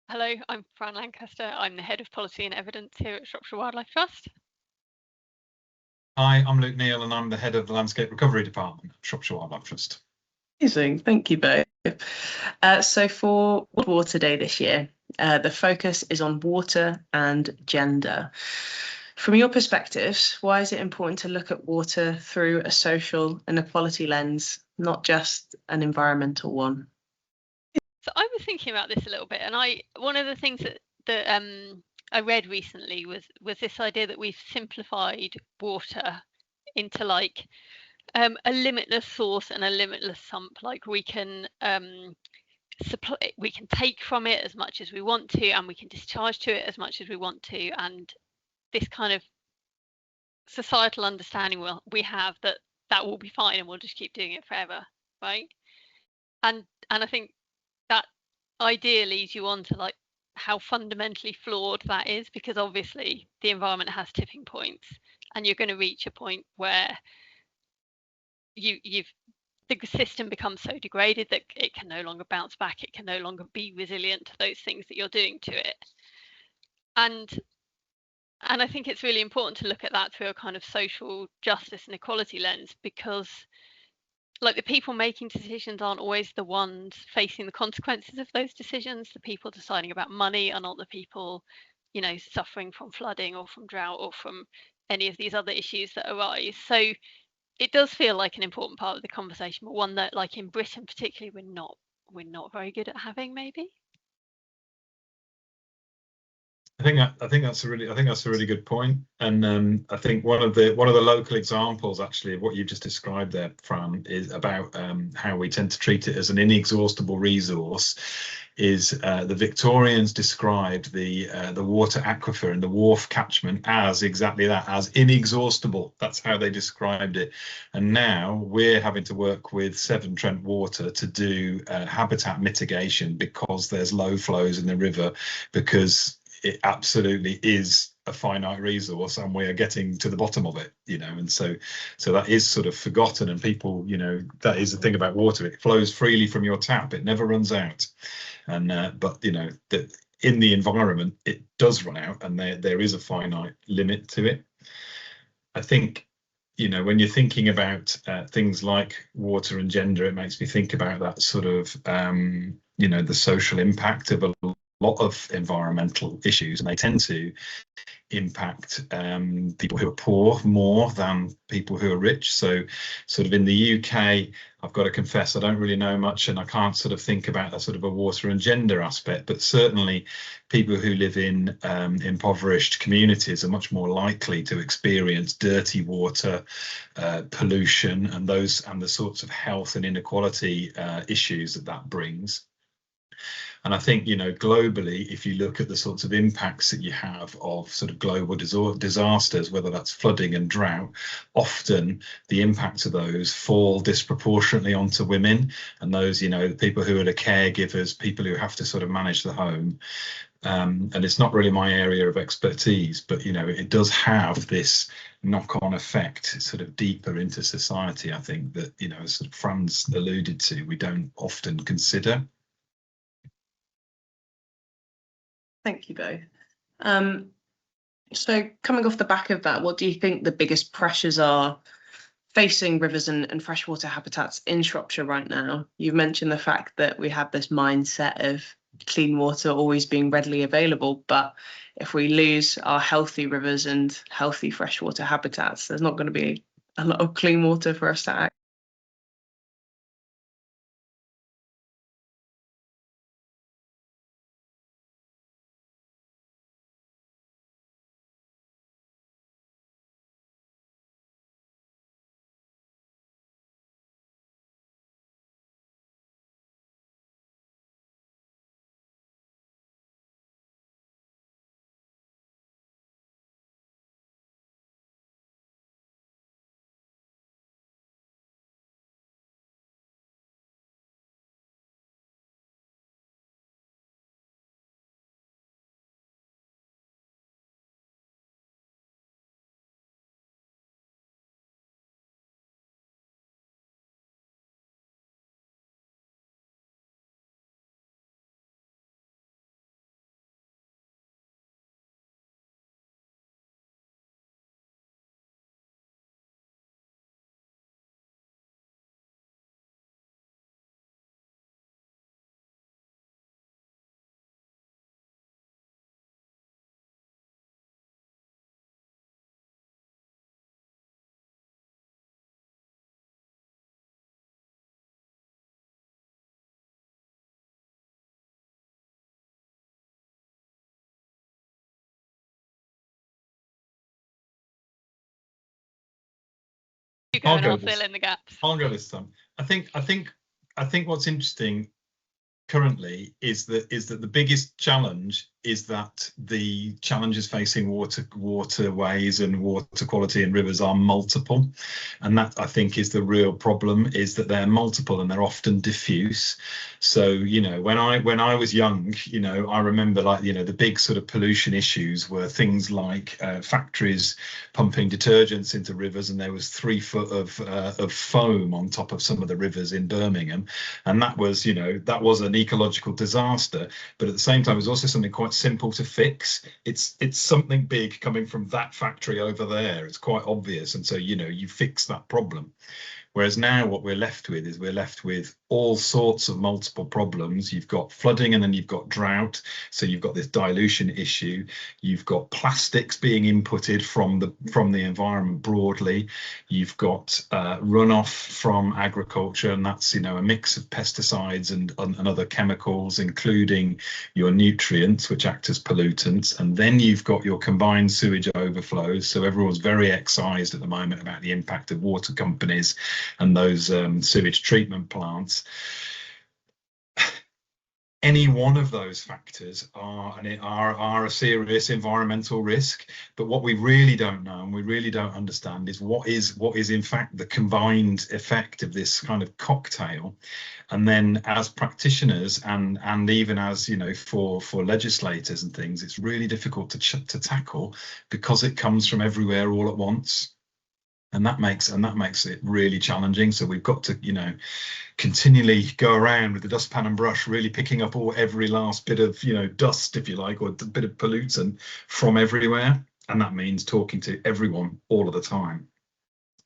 Hello, I'm Fran Lancaster. I'm the Head of Policy and Evidence here at Shropshire Wildlife Trust. Hi, I'm Neal and I'm the Head of the Landscape Recovery Department at Shropshire Wildlife Trust. Amazing, thank you both. So for World Water Day this year, the focus is on water and gender. From your perspectives, why is it important to look at water through a social and equality lens, not just an environmental one? So I was thinking about this a little bit, and one of the things that I read recently was this idea that we've simplified water into like a limitless source and a limitless sump. Like we can we can take from it as much as we want to, and we can discharge to it as much as we want to, and this kind of societal understanding we have that will be fine and we'll just keep doing it forever, right? And I think that idea leads you on to like how fundamentally flawed that is, because obviously the environment has tipping points, and you're going to reach a point where you've the system becomes so degraded that it can no longer bounce back, it can no longer be resilient to those things that you're doing to it. And I think it's really important to look at that through a kind of social justice and equality lens, because like the people making decisions aren't always the ones facing the consequences of those decisions. The people deciding about money are not the people, you know, suffering from flooding or from drought or from any of these other issues that arise. So it does feel like an important part of the conversation, but one that, like in Britain particularly, we're not very good at having, maybe. I think that's a really good point, and I think one of the local examples actually of what you just described there, Fran, is about how we tend to treat it as an inexhaustible resource. Is the Victorians described the water aquifer in the Wharf catchment as exactly that, as inexhaustible. That's how they described it. And now we're having to work with Severn Trent Water to do habitat mitigation because there's low flows in the river, because it absolutely is a finite resource and we are getting to the bottom of it, you know. And so that is sort of forgotten, and people, you know, that is the thing about water, it flows freely from your tap, it never runs out. And but you know that in the environment it does run out, and there is a finite limit to it. I think, you know, when you're thinking about things like water and gender, it makes me think about that sort of you know, the social impact of a lot of environmental issues, and they tend to impact people who are poor more than people who are rich. So sort of in the UK, I've got to confess, I don't really know much, and I can't sort of think about a sort of a water and gender aspect, but certainly people who live in impoverished communities are much more likely to experience dirty water, pollution, and the sorts of health and inequality issues that brings. And I think, you know, globally, if you look at the sorts of impacts that you have of sort of global disasters, whether that's flooding and drought, often the impacts of those fall disproportionately onto women, and those, you know, people who are the caregivers, people who have to sort of manage the home. And it's not really my area of expertise, but, you know, it does have this knock-on effect sort of deeper into society, I think, that, you know, as sort of Fran's alluded to, we don't often consider. Thank you both. So coming off the back of that, what do you think the biggest pressures are facing rivers and freshwater habitats in Shropshire right now? You've mentioned the fact that we have this mindset of clean water always being readily available, but if we lose our healthy rivers and healthy freshwater habitats, there's not going to be a lot of clean water for us to access. You go and I'll fill in the gaps. I'll go this time. I think what's interesting currently is that the biggest challenge is that the challenges facing waterways and water quality in rivers are multiple, and that I think is the real problem, is that they're multiple and they're often diffuse. So when I was young, I remember, like, the big sort of pollution issues were things like factories pumping detergents into rivers, and there was 3 foot of foam on top of some of the rivers in Birmingham, and that was an ecological disaster. But at the same time, it was also something quite simple to fix. It's something big coming from that factory over there. It's quite obvious, and so you fix that problem. Whereas now what we're left with all sorts of multiple problems. You've got flooding, and then you've got drought. So you've got this dilution issue. You've got plastics being inputted from the environment broadly. You've got runoff from agriculture, and that's a mix of pesticides and other chemicals, including your nutrients, which act as pollutants. And then you've got your combined sewage overflows. So everyone's very excised at the moment about the impact of water companies and those sewage treatment plants. Any one of those factors are a serious environmental risk. But what we really don't know, and we really don't understand, is what is in fact the combined effect of this kind of cocktail. And then, as practitioners and even as for legislators and things, it's really difficult to tackle, because it comes from everywhere all at once. And that makes it really challenging. So we've got to continually go around with the dustpan and brush, really picking up every last bit of dust, if you like, or a bit of pollutant from everywhere. And that means talking to everyone all of the time.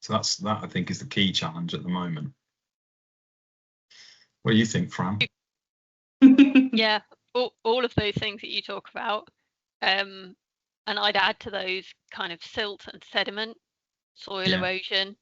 So that I think is the key challenge at the moment. What do you think, Fran? Yeah, all of those things that you talk about, and I'd add to those kind of silt and sediment, soil erosion,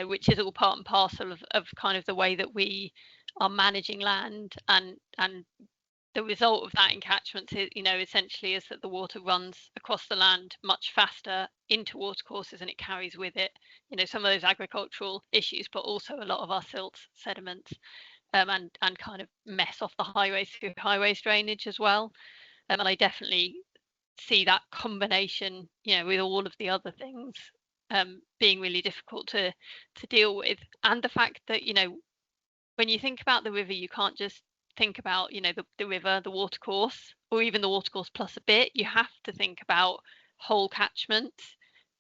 which is all part and parcel of kind of the way that we are managing land, and the result of that in catchments is, essentially is that the water runs across the land much faster into watercourses, and it carries with it, some of those agricultural issues, but also a lot of our silts, sediments, and kind of mess off the highways through highways drainage as well. And I definitely see that combination, with all of the other things, being really difficult to deal with. And the fact that when you think about the river, you can't just think about the river, the watercourse, or even the watercourse plus a bit. You have to think about whole catchments,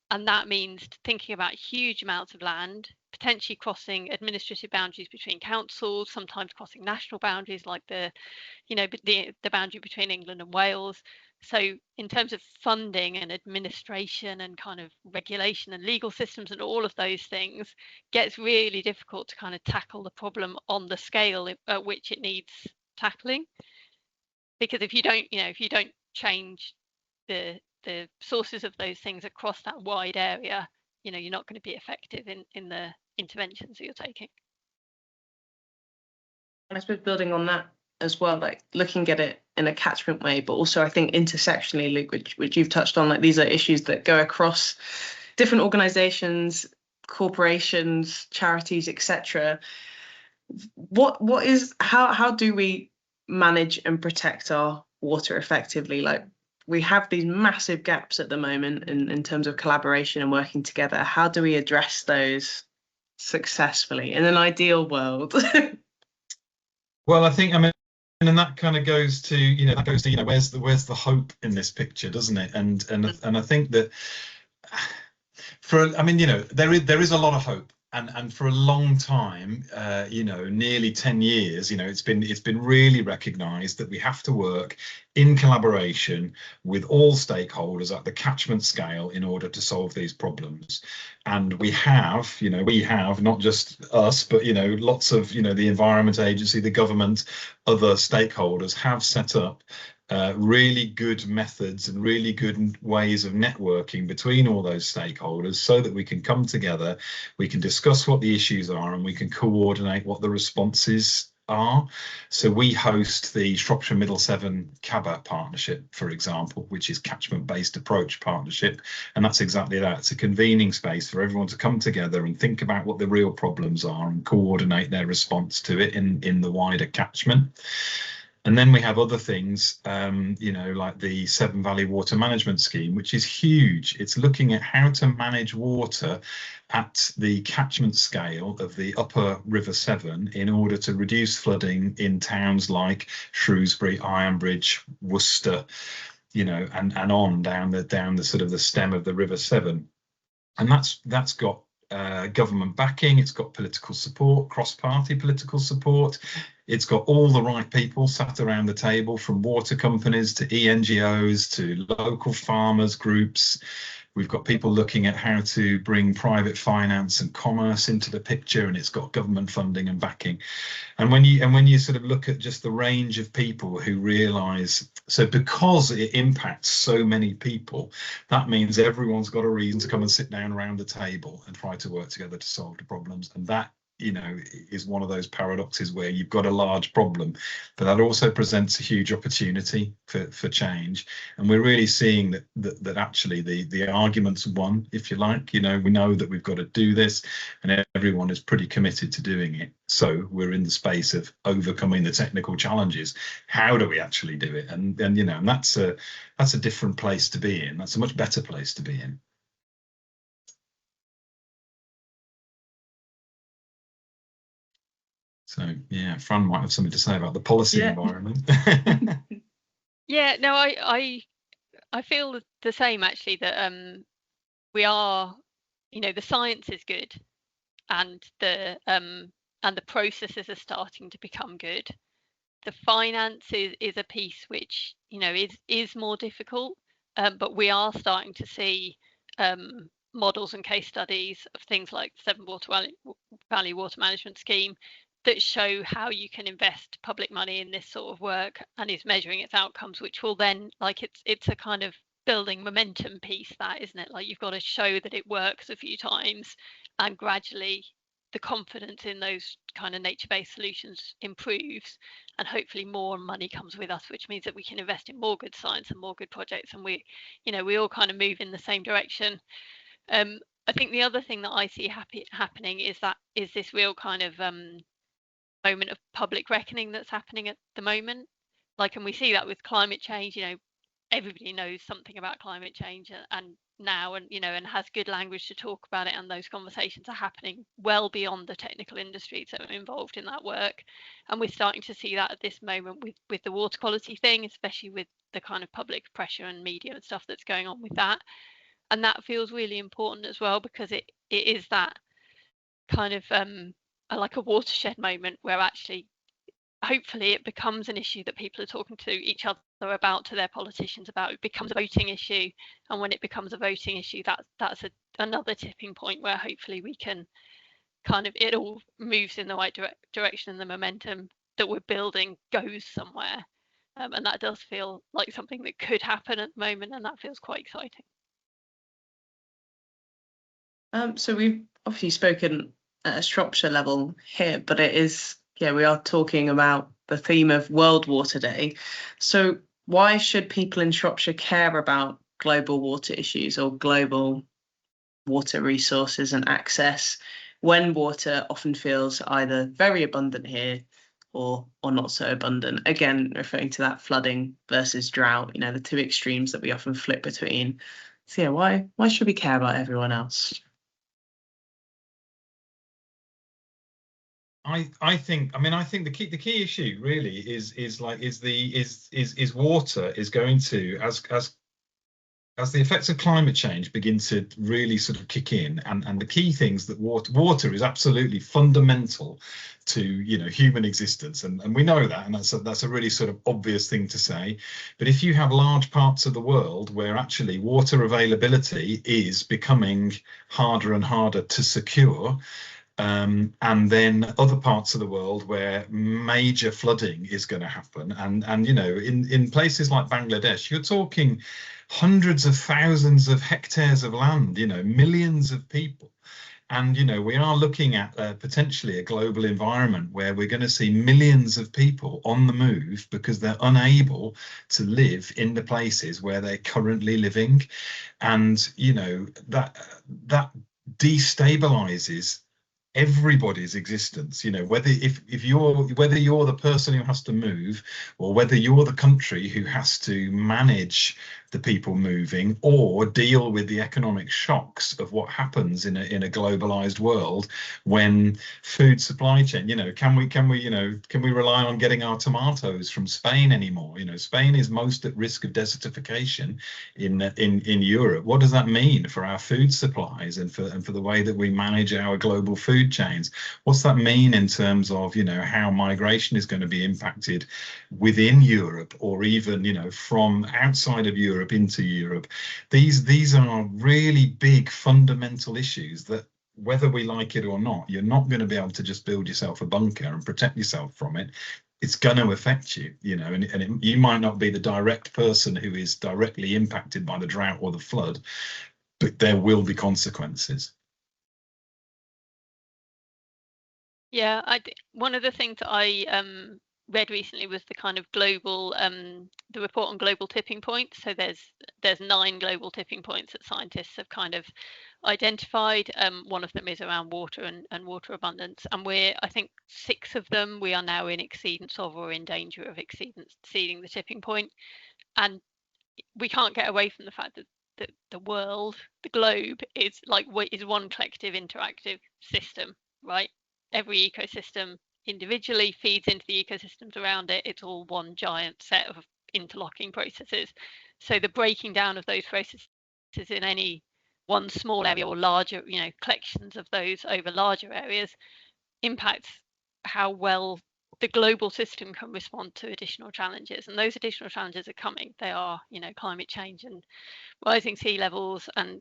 and that means thinking about huge amounts of land, potentially crossing administrative boundaries between councils, sometimes crossing national boundaries, like the boundary between England and Wales. So in terms of funding and administration and kind of regulation and legal systems and all of those things, gets really difficult to kind of tackle the problem on the scale at which it needs tackling. Because if you don't change the sources of those things across that wide area, you're not going to be effective in the interventions that you're taking. And I suppose building on that as well, like looking at it in a catchment way, but also I think intersectionally, Luke, which you've touched on, like these are issues that go across different organizations, corporations, charities, etc. How do we manage and protect our water effectively? Like, we have these massive gaps at the moment in terms of collaboration and working together. How do we address those successfully in an ideal world? Well, I think, and that kind of goes to where's the hope in this picture, doesn't it? And I think that there is a lot of hope. And for a long time, nearly 10 years, it's been really recognised that we have to work in collaboration with all stakeholders at the catchment scale in order to solve these problems. And we have not just us, but lots of the Environment Agency, the government, other stakeholders have set up really good methods and really good ways of networking between all those stakeholders, so that we can come together, we can discuss what the issues are, and we can coordinate what the responses are. So we host the Shropshire Middle Severn CABA partnership, for example, which is catchment-based approach partnership, and that's exactly that. It's a convening space for everyone to come together and think about what the real problems are and coordinate their response to it in the wider catchment. And then we have other things, like the Severn Valley Water Management Scheme, which is huge. It's looking at how to manage water at the catchment scale of the upper River Severn in order to reduce flooding in towns like Shrewsbury, Ironbridge, Worcester, and on down the sort of the stem of the River Severn. And that's got government backing, it's got political support, cross-party political support. It's got all the right people sat around the table, from water companies to ENGOs to local farmers groups. We've got people looking at how to bring private finance and commerce into the picture, and it's got government funding and backing. And when you sort of look at just the range of people who realise, so because it impacts so many people, that means everyone's got a reason to come and sit down around the table and try to work together to solve the problems. And that, is one of those paradoxes where you've got a large problem, but that also presents a huge opportunity for change. And we're really seeing that actually the argument's won, if you like. We know that we've got to do this, and everyone is pretty committed to doing it. So we're in the space of overcoming the technical challenges. How do we actually do it? And that's a different place to be in. That's a much better place to be in. So yeah, Fran might have something to say about the policy environment. Yeah, no, I feel the same actually, that we are, the science is good, and the processes are starting to become good. The finance is a piece which is more difficult, but we are starting to see models and case studies of things like the Severn Valley Water Management Scheme that show how you can invest public money in this sort of work and is measuring its outcomes, which will then, it's a kind of building momentum piece, that, isn't it? Like, you've got to show that it works a few times, and gradually the confidence in those kind of nature-based solutions improves, and hopefully more money comes with us, which means that we can invest in more good science and more good projects, and we all kind of move in the same direction. I think the other thing that I see happening is this real kind of moment of public reckoning that's happening at the moment. And we see that with climate change. Everybody knows something about climate change and now, and has good language to talk about it, and those conversations are happening well beyond the technical industries that are involved in that work. And we're starting to see that at this moment with the water quality thing, especially with the kind of public pressure and media and stuff that's going on with that. And that feels really important as well, because it is that kind of like a watershed moment where actually hopefully it becomes an issue that people are talking to each other about, to their politicians about. It becomes a voting issue, and when it becomes a voting issue, that's another tipping point where hopefully we can kind of, it all moves in the right direction, and the momentum that we're building goes somewhere. And that does feel like something that could happen at the moment, and that feels quite exciting. So we've obviously spoken at a Shropshire level here, but it is, we are talking about the theme of World Water Day. So why should people in Shropshire care about global water issues or global water resources and access, when water often feels either very abundant here or not so abundant? Again, referring to that flooding versus drought, the two extremes that we often flip between. So yeah, why should we care about everyone else? I think the key issue really is water is going to, as the effects of climate change begin to really sort of kick in, and the key things that water is absolutely fundamental to human existence, and we know that, and that's a really sort of obvious thing to say. But if you have large parts of the world where actually water availability is becoming harder and harder to secure, and then other parts of the world where major flooding is going to happen, and in places like Bangladesh, you're talking hundreds of thousands of hectares of land, millions of people, And, you know, we are looking at potentially a global environment where we're going to see millions of people on the move because they're unable to live in the places where they're currently living. And, you know, that destabilizes everybody's existence. You know, whether you're the person who has to move, or whether you're the country who has to manage the people moving or deal with the economic shocks of what happens in a globalized world when food supply chain, you know, can we rely on getting our tomatoes from Spain anymore? You know, Spain is most at risk of desertification in Europe. What does that mean for our food supplies and for the way that we manage our global food chains? What's that mean in terms of, you know, how migration is going to be impacted within Europe, or even, you know, from outside of Europe into Europe? These are really big fundamental issues that, whether we like it or not, you're not going to be able to just build yourself a bunker and protect yourself from it. It's going to affect you, you know, and you might not be the direct person who is directly impacted by the drought or the flood, but there will be consequences. Yeah, one of the things I read recently was the kind of global the report on global tipping points. So there's 9 global tipping points that scientists have kind of identified. One of them is around water and water abundance, and I think 6 of them we are now in exceedance of, or in danger of exceeding the tipping point. And we can't get away from the fact that the world, the globe, is one collective interactive system, right? Every ecosystem individually feeds into the ecosystems around it. It's all one giant set of interlocking processes. So the breaking down of those processes in any one small area, or larger, you know, collections of those over larger areas, impacts how well the global system can respond to additional challenges. And those additional challenges are coming. They are, you know, climate change and rising sea levels, and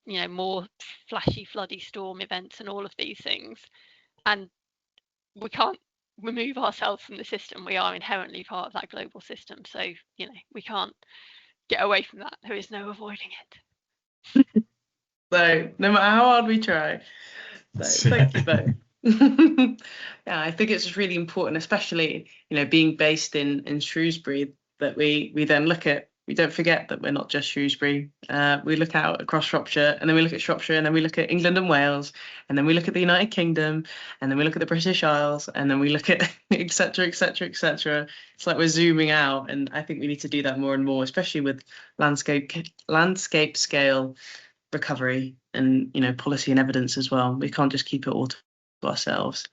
you know, more flashy floody storm events and all of these things. And we can't remove ourselves from the system. We are inherently part of that global system. So, you know, we can't get away from that. There is no avoiding it. So no matter how hard we try. So thank you both. Yeah, I think it's really important, especially, you know, being based in Shrewsbury, that we then we don't forget that we're not just Shrewsbury. We look out across Shropshire, and then we look at Shropshire, and then we look at England and Wales, and then we look at the United Kingdom, and then we look at the British Isles, and then we look at etc., etc., etc. It's like we're zooming out, and I think we need to do that more and more, especially with landscape scale recovery and, you know, policy and evidence as well. We can't just keep it all to ourselves.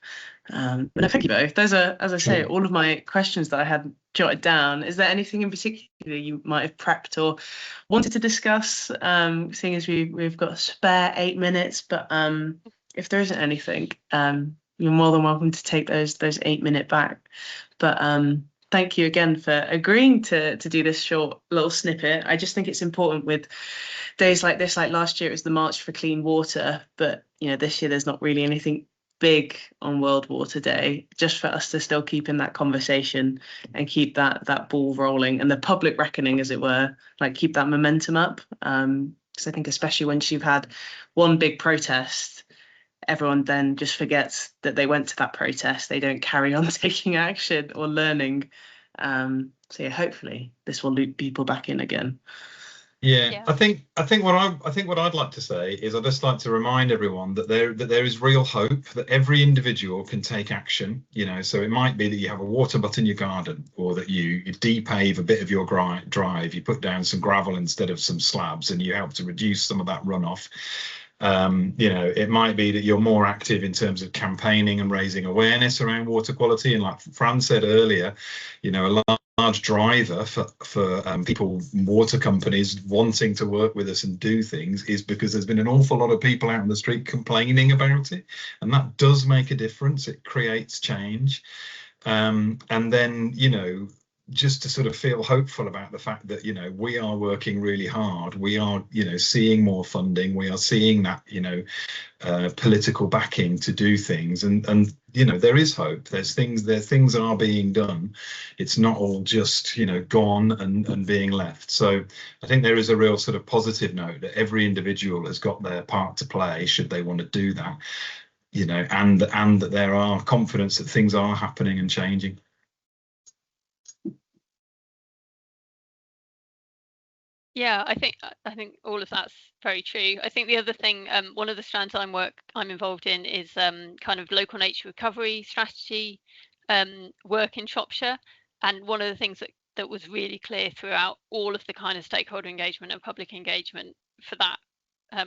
But no, thank you both. Those are, as I say, all of my questions that I had jotted down. Is there anything in particular you might have prepped or wanted to discuss, seeing as we've got a spare 8 minutes? But if there isn't anything, you're more than welcome to take those 8 minute back. But thank you again for agreeing to do this short little snippet. I just think it's important with days like this. Like last year, it was the March for Clean Water, but, you know, this year there's not really anything big on World Water Day, just for us to still keep in that conversation and keep that ball rolling and the public reckoning, as it were, like keep that momentum up. Because I think especially once you've had one big protest, everyone then just forgets that they went to that protest. They don't carry on taking action or learning. So yeah, hopefully this will loop people back in again. Yeah. I think what I'd like to say is, I'd just like to remind everyone that there is real hope, that every individual can take action. You know, so it might be that you have a water butt in your garden, or that you de-pave a bit of your drive, you put down some gravel instead of some slabs, and you help to reduce some of that runoff. You know, it might be that you're more active in terms of campaigning and raising awareness around water quality. And like Fran said earlier, you know, a large driver for people, water companies wanting to work with us and do things is because there's been an awful lot of people out on the street complaining about it. And that does make a difference. It creates change. And then, you know, just to sort of feel hopeful about the fact that, you know, we are working really hard. We are, you know, seeing more funding. We are seeing that, you know, political backing to do things. And you know, there is hope. Things are being done. It's not all just, you know, gone and being left. So I think there is a real sort of positive note that every individual has got their part to play, should they want to do that, you know, and that there are confidence that things are happening and changing. Yeah, I think all of that's very true. I think the other thing, one of the strands I'm involved in is kind of local nature recovery strategy work in Shropshire, and one of the things that was really clear throughout all of the kind of stakeholder engagement and public engagement for that,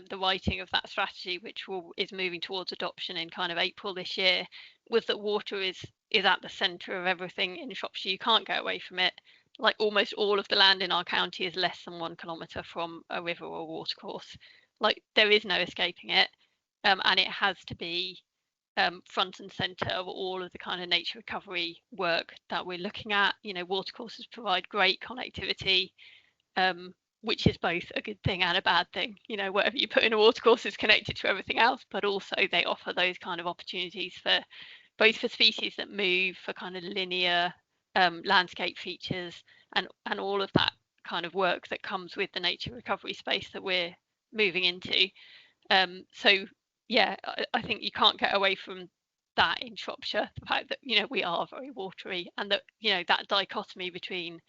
the writing of that strategy, which is moving towards adoption in kind of April this year, was that water is at the centre of everything in Shropshire. You can't go away from it. Like almost all of the land in our county is less than 1 kilometre from a river or watercourse. Like there is no escaping it, and it has to be front and centre of all of the kind of nature recovery work that we're looking at. You know, watercourses provide great connectivity, which is both a good thing and a bad thing. You know, whatever you put in a watercourse is connected to everything else, but also they offer those kind of opportunities for both for species that move, for kind of linear landscape features, and all of that kind of work that comes with the nature recovery space that we're moving into. So yeah, I think you can't get away from that in Shropshire, the fact that, you know, we are very watery, and that, you know, that dichotomy between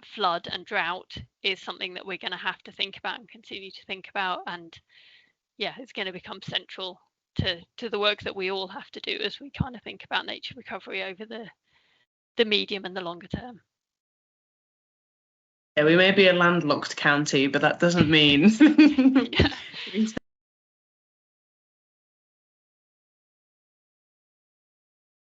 flood and drought is something that we're going to have to think about and continue to think about, and yeah, it's going to become central to the work that we all have to do as we kind of think about nature recovery over the medium and the longer term. Yeah, we may be a landlocked county, but that doesn't mean Yeah. we